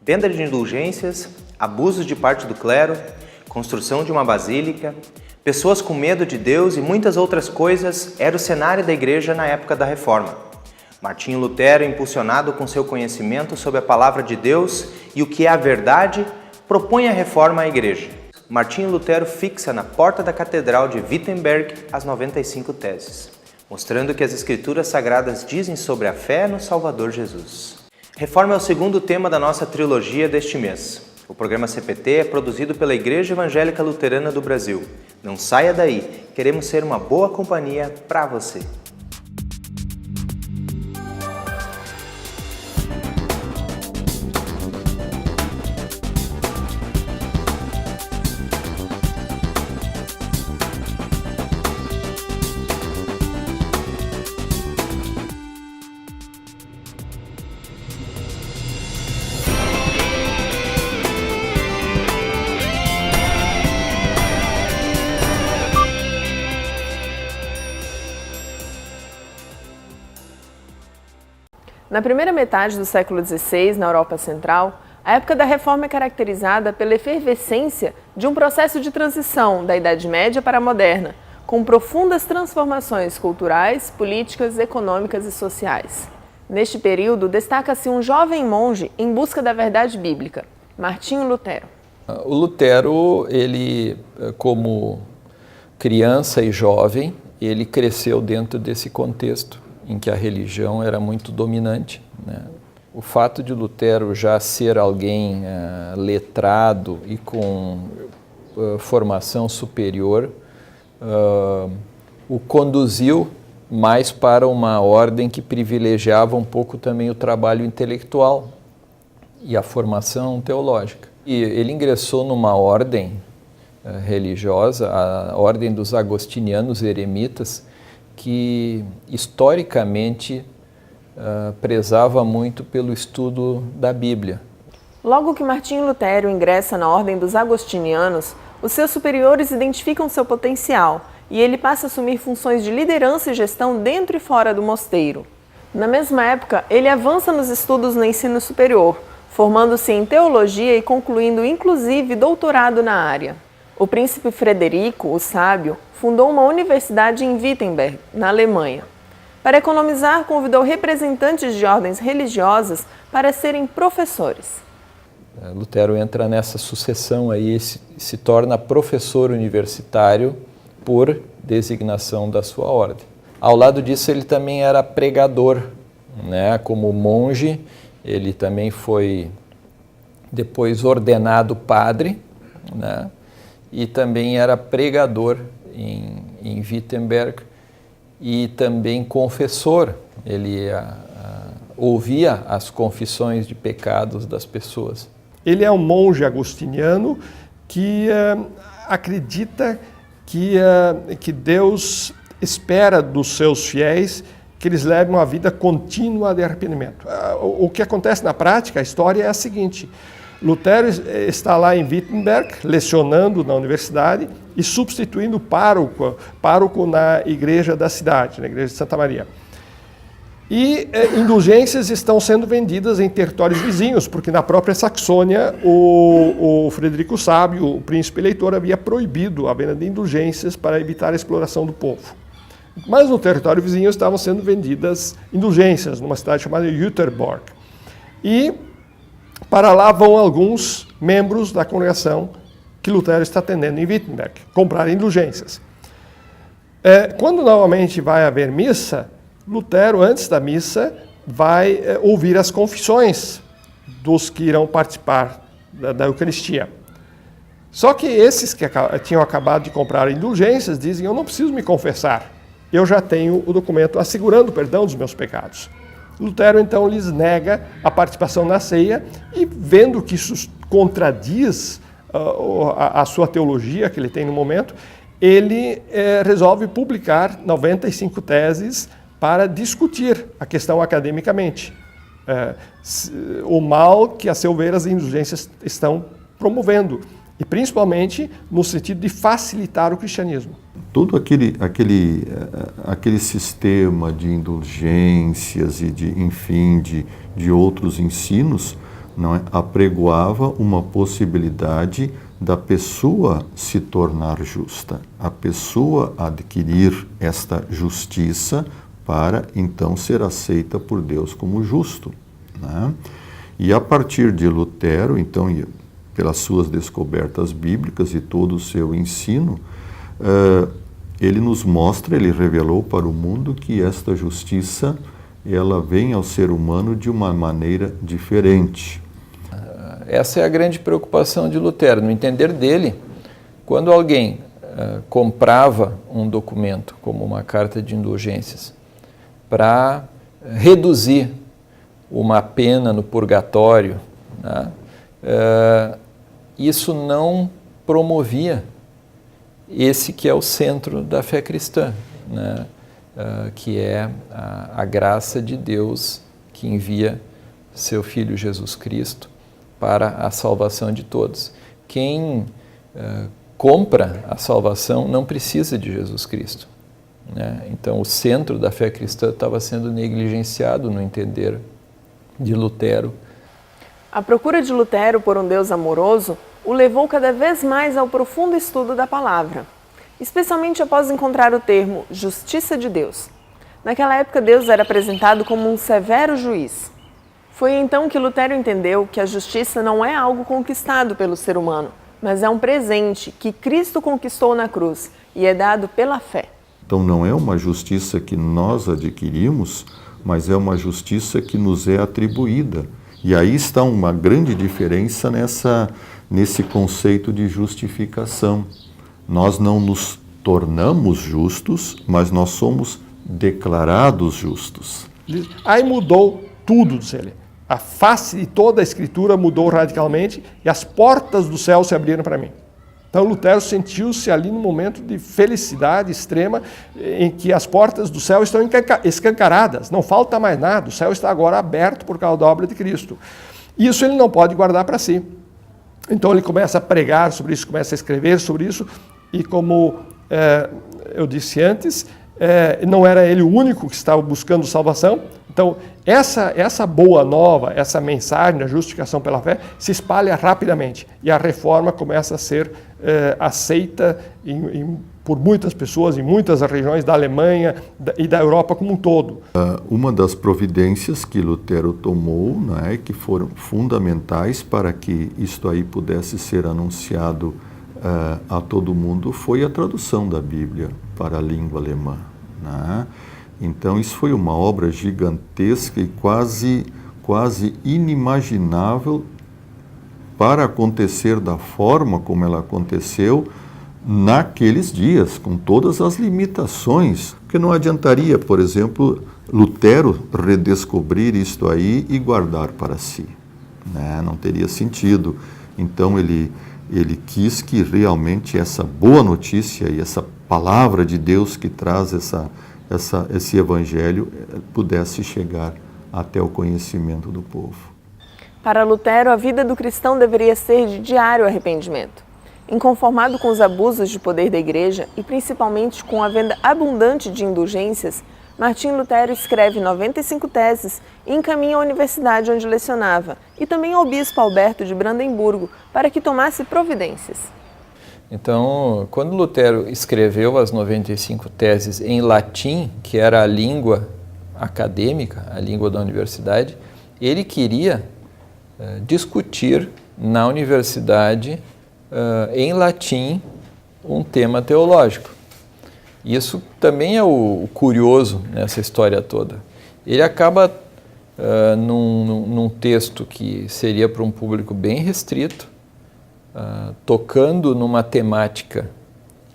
Venda de indulgências, abusos de parte do clero, construção de uma basílica, pessoas com medo de Deus e muitas outras coisas era o cenário da igreja na época da Reforma. Martinho Lutero, impulsionado com seu conhecimento sobre a palavra de Deus e o que é a verdade, propõe a reforma à igreja. Martinho Lutero fixa na porta da Catedral de Wittenberg as 95 teses, mostrando que as Escrituras Sagradas dizem sobre a fé no Salvador Jesus. Reforma é o segundo tema da nossa trilogia deste mês. O programa CPT é produzido pela Igreja Evangélica Luterana do Brasil. Não saia daí, queremos ser uma boa companhia para você. Na primeira metade do século XVI, na Europa Central, a época da Reforma é caracterizada pela efervescência de um processo de transição da Idade Média para a Moderna, com profundas transformações culturais, políticas, econômicas e sociais. Neste período, destaca-se um jovem monge em busca da verdade bíblica, Martinho Lutero. O Lutero, ele, como criança e jovem, ele cresceu dentro desse contexto em que a religião era muito dominante, né? O fato de Lutero já ser alguém letrado e com formação superior o conduziu mais para uma ordem que privilegiava um pouco também o trabalho intelectual e a formação teológica. E ele ingressou numa ordem religiosa, a ordem dos agostinianos eremitas, que historicamente prezava muito pelo estudo da Bíblia. Logo que Martinho Lutero ingressa na ordem dos agostinianos, os seus superiores identificam seu potencial e ele passa a assumir funções de liderança e gestão dentro e fora do mosteiro. Na mesma época, ele avança nos estudos no ensino superior, formando-se em teologia e concluindo inclusive doutorado na área. O príncipe Frederico, o Sábio, fundou uma universidade em Wittenberg, na Alemanha. Para economizar, convidou representantes de ordens religiosas para serem professores. Lutero entra nessa sucessão aí, se torna professor universitário por designação da sua ordem. Ao lado disso, ele também era pregador, né? Como monge, ele também foi depois ordenado padre, né? E também era pregador em Wittenberg e também confessor. Ele ouvia as confissões de pecados das pessoas. Ele é um monge agostiniano que acredita que Deus espera dos seus fiéis que eles levem uma vida contínua de arrependimento. O que acontece na prática, a história é a seguinte: Lutero está lá em Wittenberg, lecionando na universidade e substituindo pároco na igreja da cidade, na igreja de Santa Maria. E indulgências estão sendo vendidas em territórios vizinhos, porque na própria Saxônia o Frederico Sábio, o príncipe eleitor, havia proibido a venda de indulgências para evitar a exploração do povo. Mas no território vizinho estavam sendo vendidas indulgências, numa cidade chamada Jüterborg. E para lá vão alguns membros da congregação que Lutero está atendendo em Wittenberg, comprar indulgências. Quando novamente vai haver missa, Lutero, antes da missa, vai ouvir as confissões dos que irão participar da Eucaristia. Só que esses que tinham acabado de comprar indulgências dizem: eu não preciso me confessar, eu já tenho o documento assegurando o perdão dos meus pecados. Lutero, então, lhes nega a participação na ceia e, vendo que isso contradiz a sua teologia que ele tem no momento, ele resolve publicar 95 teses para discutir a questão academicamente. O mal que, a seu ver, as indulgências estão promovendo, e principalmente no sentido de facilitar o cristianismo. Todo aquele sistema de indulgências e de outros ensinos não é? Apregoava uma possibilidade da pessoa se tornar justa, a pessoa adquirir esta justiça para então ser aceita por Deus como justo, né? E a partir de Lutero, então, pelas suas descobertas bíblicas e todo o seu ensino, ele nos mostra, ele revelou para o mundo que esta justiça, ela vem ao ser humano de uma maneira diferente. Essa é a grande preocupação de Lutero. No entender dele, quando alguém comprava um documento, como uma carta de indulgências, para reduzir uma pena no purgatório, né, isso não promovia esse que é o centro da fé cristã, né, que é a graça de Deus que envia seu Filho Jesus Cristo para a salvação de todos. Quem compra a salvação não precisa de Jesus Cristo, né? Então o centro da fé cristã estava sendo negligenciado no entender de Lutero. A procura de Lutero por um Deus amoroso o levou cada vez mais ao profundo estudo da palavra, especialmente após encontrar o termo justiça de Deus. Naquela época, Deus era apresentado como um severo juiz. Foi então que Lutero entendeu que a justiça não é algo conquistado pelo ser humano, mas é um presente que Cristo conquistou na cruz e é dado pela fé. Então não é uma justiça que nós adquirimos, mas é uma justiça que nos é atribuída. E aí está uma grande diferença nesse conceito de justificação. Nós não nos tornamos justos, mas nós somos declarados justos. Aí mudou tudo, dele. A face de toda a Escritura mudou radicalmente e as portas do céu se abriram para mim. Então Lutero sentiu-se ali num momento de felicidade extrema em que as portas do céu estão escancaradas, não falta mais nada, o céu está agora aberto por causa da obra de Cristo. Isso ele não pode guardar para si. Então ele começa a pregar sobre isso, começa a escrever sobre isso e como eu disse antes, não era ele o único que estava buscando salvação. Então, essa boa nova, essa mensagem da justificação pela fé se espalha rapidamente e a reforma começa a ser aceita por muitas pessoas em muitas regiões da Alemanha e da Europa como um todo. Uma das providências que Lutero tomou, né, que foram fundamentais para que isto aí pudesse ser anunciado a todo mundo, foi a tradução da Bíblia para a língua alemã, né? Então isso foi uma obra gigantesca e quase inimaginável para acontecer da forma como ela aconteceu naqueles dias, com todas as limitações, porque não adiantaria, por exemplo, Lutero redescobrir isto aí e guardar para si, né? Não teria sentido. Então ele quis que realmente essa boa notícia e essa palavra de Deus que traz esse evangelho pudesse chegar até o conhecimento do povo. Para Lutero, a vida do cristão deveria ser de diário arrependimento. Inconformado com os abusos de poder da igreja e principalmente com a venda abundante de indulgências, Martinho Lutero escreve 95 teses e encaminha à universidade onde lecionava e também ao bispo Alberto de Brandemburgo para que tomasse providências. Então, quando Lutero escreveu as 95 teses em latim, que era a língua acadêmica, a língua da universidade, ele queria discutir na universidade, em latim, um tema teológico. Isso também é o curioso nessa história toda. Ele acaba, num texto que seria para um público bem restrito, tocando numa temática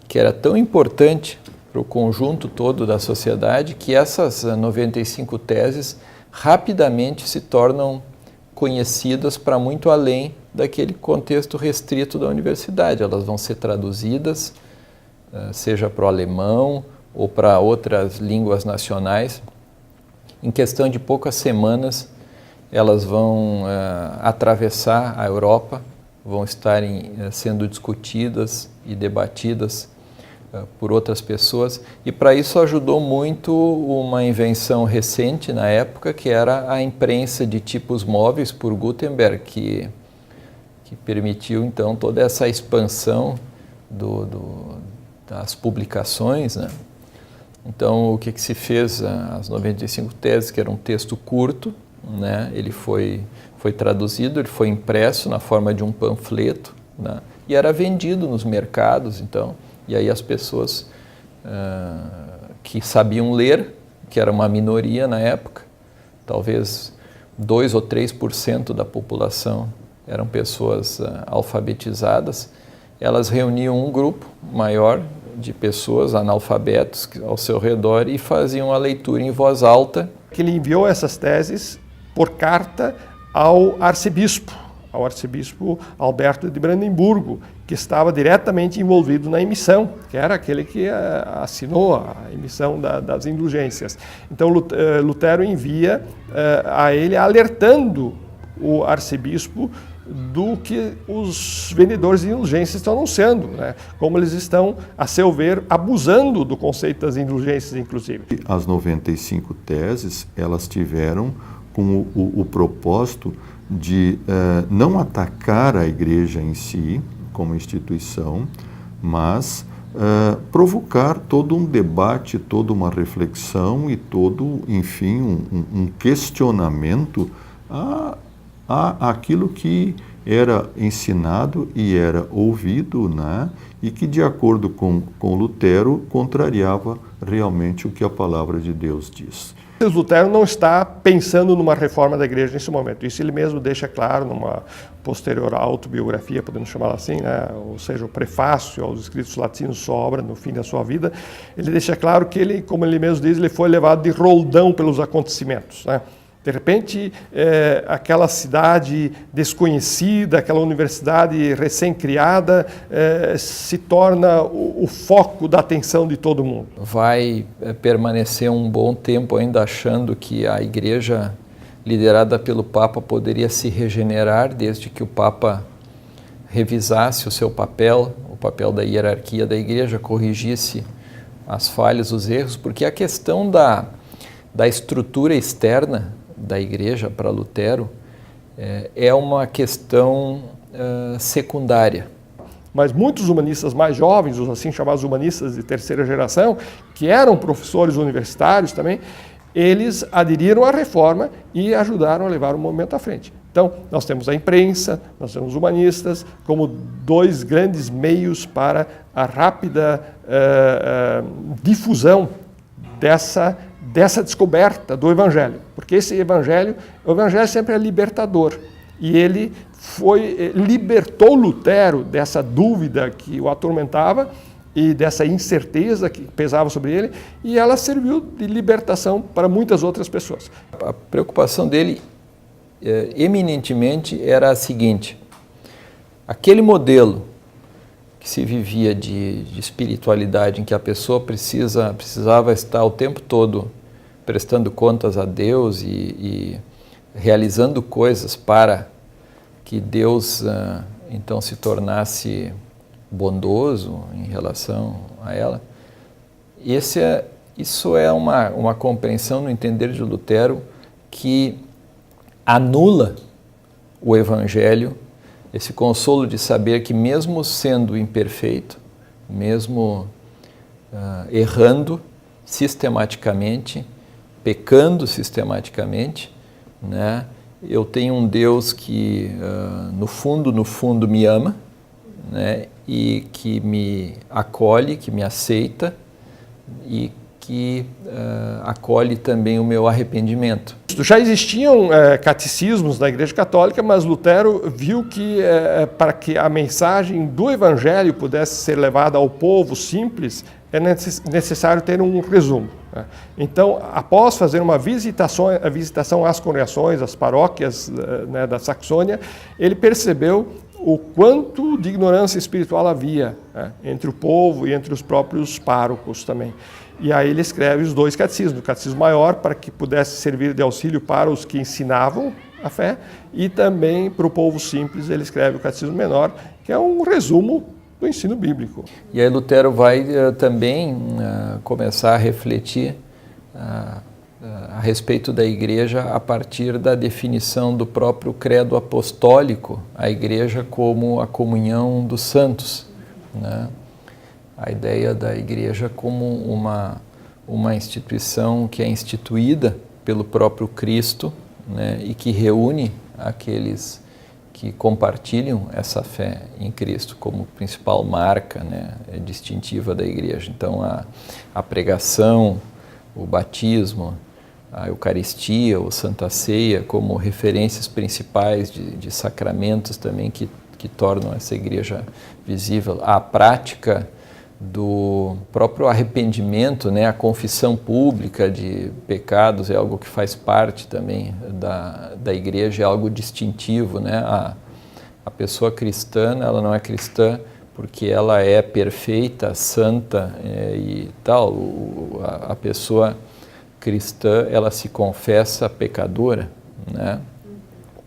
que era tão importante para o conjunto todo da sociedade, que essas 95 teses rapidamente se tornam conhecidas para muito além daquele contexto restrito da universidade. Elas vão ser traduzidas, seja para o alemão ou para outras línguas nacionais. Em questão de poucas semanas, elas vão atravessar a Europa, vão estar sendo discutidas e debatidas por outras pessoas, e para isso ajudou muito uma invenção recente na época, que era a imprensa de tipos móveis por Gutenberg, que permitiu então toda essa expansão das publicações, né? Então o que se fez, as 95 teses, que era um texto curto, né? Ele foi traduzido, ele foi impresso na forma de um panfleto, né? E era vendido nos mercados, então. E aí as pessoas que sabiam ler, que era uma minoria na época, talvez 2 ou 3% da população eram pessoas alfabetizadas, elas reuniam um grupo maior de pessoas analfabetos ao seu redor e faziam a leitura em voz alta. Ele enviou essas teses por carta ao arcebispo Alberto de Brandemburgo, que estava diretamente envolvido na emissão, que era aquele que assinou a emissão das indulgências. Então Lutero envia a ele alertando o arcebispo do que os vendedores de indulgências estão anunciando, né? Como eles estão, a seu ver, abusando do conceito das indulgências, inclusive. As 95 teses, elas tiveram com o propósito de não atacar a igreja em si, como instituição, mas provocar todo um debate, toda uma reflexão e todo, enfim, um questionamento àquilo que era ensinado e era ouvido, né? E que, de acordo com Lutero, contrariava realmente o que a palavra de Deus diz. Lutero não está pensando numa reforma da igreja nesse momento. Isso ele mesmo deixa claro numa posterior autobiografia, podemos chamá-la assim, né? Ou seja, o prefácio aos escritos latinos, sua obra, no fim da sua vida. Ele deixa claro que ele, como ele mesmo diz, ele foi levado de roldão pelos acontecimentos, né? De repente, aquela cidade desconhecida, aquela universidade recém-criada, se torna o foco da atenção de todo mundo. Vai permanecer um bom tempo ainda achando que a igreja liderada pelo Papa poderia se regenerar desde que o Papa revisasse o seu papel, o papel da hierarquia da igreja, corrigisse as falhas, os erros, porque a questão da estrutura externa da igreja para Lutero é uma questão secundária. Mas muitos humanistas mais jovens, os assim chamados humanistas de terceira geração, que eram professores universitários também, eles aderiram à reforma e ajudaram a levar o movimento à frente. Então, nós temos a imprensa, nós temos os humanistas como dois grandes meios para a rápida difusão dessa descoberta do Evangelho. Porque o Evangelho sempre é libertador. E ele libertou Lutero dessa dúvida que o atormentava e dessa incerteza que pesava sobre ele, e ela serviu de libertação para muitas outras pessoas. A preocupação dele, eminentemente, era a seguinte: aquele modelo que se vivia de espiritualidade, em que a pessoa precisava estar o tempo todo prestando contas a Deus e realizando coisas para que Deus então se tornasse bondoso em relação a ela. Isso é uma compreensão no entender de Lutero que anula o Evangelho, esse consolo de saber que mesmo sendo imperfeito, mesmo errando sistematicamente, pecando sistematicamente, né, eu tenho um Deus que no fundo me ama, né, e que me acolhe, que me aceita e que acolhe também o meu arrependimento. Já existiam catecismos na Igreja Católica, mas Lutero viu que para que a mensagem do Evangelho pudesse ser levada ao povo simples, é necessário ter um resumo. Então, após fazer uma visitação às congregações, às paróquias da Saxônia, ele percebeu o quanto de ignorância espiritual havia entre o povo e entre os próprios párocos também. E aí ele escreve os dois catecismos, o catecismo maior para que pudesse servir de auxílio para os que ensinavam a fé, e também para o povo simples ele escreve o catecismo menor, que é um resumo do ensino bíblico. E aí Lutero vai também começar a refletir a respeito da igreja a partir da definição do próprio credo apostólico, a igreja como a comunhão dos santos, né? A ideia da igreja como uma instituição que é instituída pelo próprio Cristo, né? E que reúne aqueles que compartilham essa fé em Cristo como principal marca, né, distintiva da igreja. Então a pregação, o batismo, a Eucaristia ou Santa Ceia como referências principais de sacramentos também que tornam essa igreja visível. A prática do próprio arrependimento, né, a confissão pública de pecados é algo que faz parte também da igreja, é algo distintivo, né? A pessoa cristã, ela não é cristã porque ela é perfeita, santa e tal. A pessoa cristã, ela se confessa pecadora, né?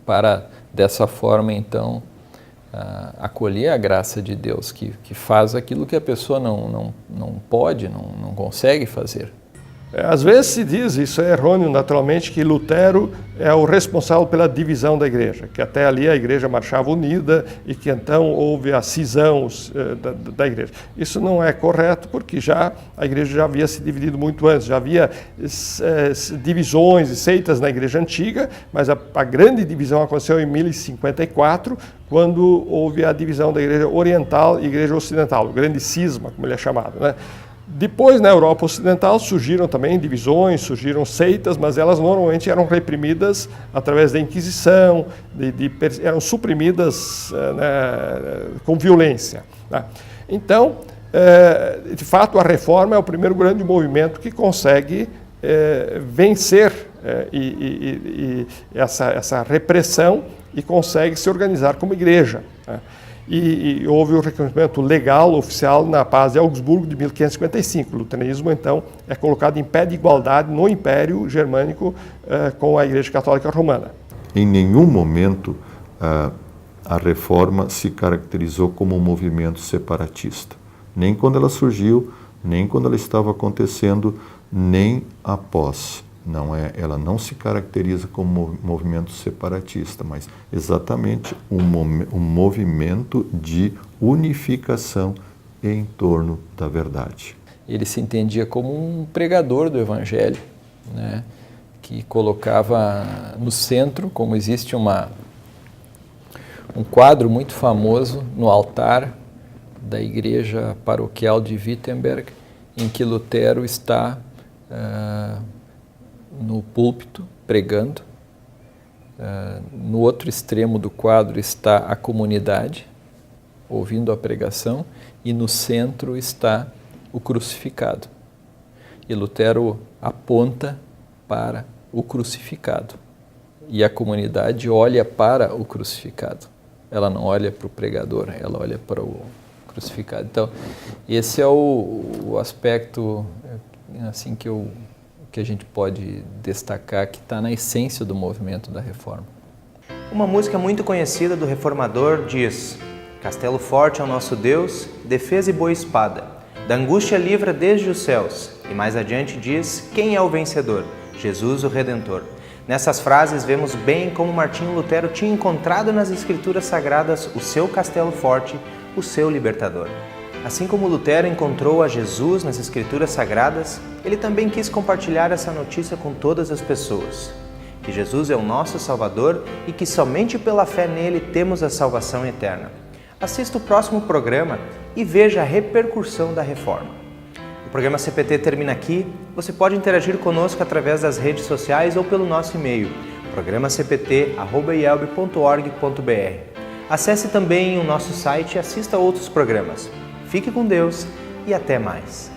Para dessa forma então acolher a graça de Deus, que faz aquilo que a pessoa não pode, não consegue fazer. Às vezes se diz, isso é errôneo naturalmente, que Lutero é o responsável pela divisão da igreja, que até ali a igreja marchava unida e que então houve a cisão da igreja. Isso não é correto, porque a igreja já havia se dividido muito antes, já havia divisões e seitas na igreja antiga, mas a grande divisão aconteceu em 1054, quando houve a divisão da igreja oriental e igreja ocidental, o grande cisma, como ele é chamado, né? Depois, na Europa Ocidental, surgiram também divisões, surgiram seitas, mas elas normalmente eram reprimidas através da Inquisição, eram suprimidas com violência, né? Então, de fato, a Reforma é o primeiro grande movimento que consegue vencer essa repressão e consegue se organizar como igreja, né? E houve o reconhecimento legal, oficial, na Paz de Augsburgo de 1555. O luteranismo, então, é colocado em pé de igualdade no Império Germânico com a Igreja Católica Romana. Em nenhum momento a Reforma se caracterizou como um movimento separatista. Nem quando ela surgiu, nem quando ela estava acontecendo, nem após. Ela não se caracteriza como um movimento separatista, mas exatamente um movimento de unificação em torno da verdade. Ele se entendia como um pregador do Evangelho, né, que colocava no centro, como existe um quadro muito famoso no altar da igreja paroquial de Wittenberg, em que Lutero está no púlpito, pregando. No outro extremo do quadro está a comunidade, ouvindo a pregação, e no centro está o crucificado. E Lutero aponta para o crucificado. E a comunidade olha para o crucificado. Ela não olha para o pregador, ela olha para o crucificado. Então, esse é o aspecto assim que a gente pode destacar, que está na essência do movimento da Reforma. Uma música muito conhecida do reformador diz: Castelo forte é o nosso Deus, defesa e boa espada, da angústia livra desde os céus. E mais adiante diz: quem é o vencedor? Jesus o Redentor. Nessas frases vemos bem como Martinho Lutero tinha encontrado nas Escrituras Sagradas o seu castelo forte, o seu libertador. Assim como Lutero encontrou a Jesus nas Escrituras Sagradas, ele também quis compartilhar essa notícia com todas as pessoas. Que Jesus é o nosso Salvador e que somente pela fé nele temos a salvação eterna. Assista o próximo programa e veja a repercussão da Reforma. O programa CPT termina aqui. Você pode interagir conosco através das redes sociais ou pelo nosso e-mail, programacpt@ielb.org.br. Acesse também o nosso site e assista a outros programas. Fique com Deus e até mais.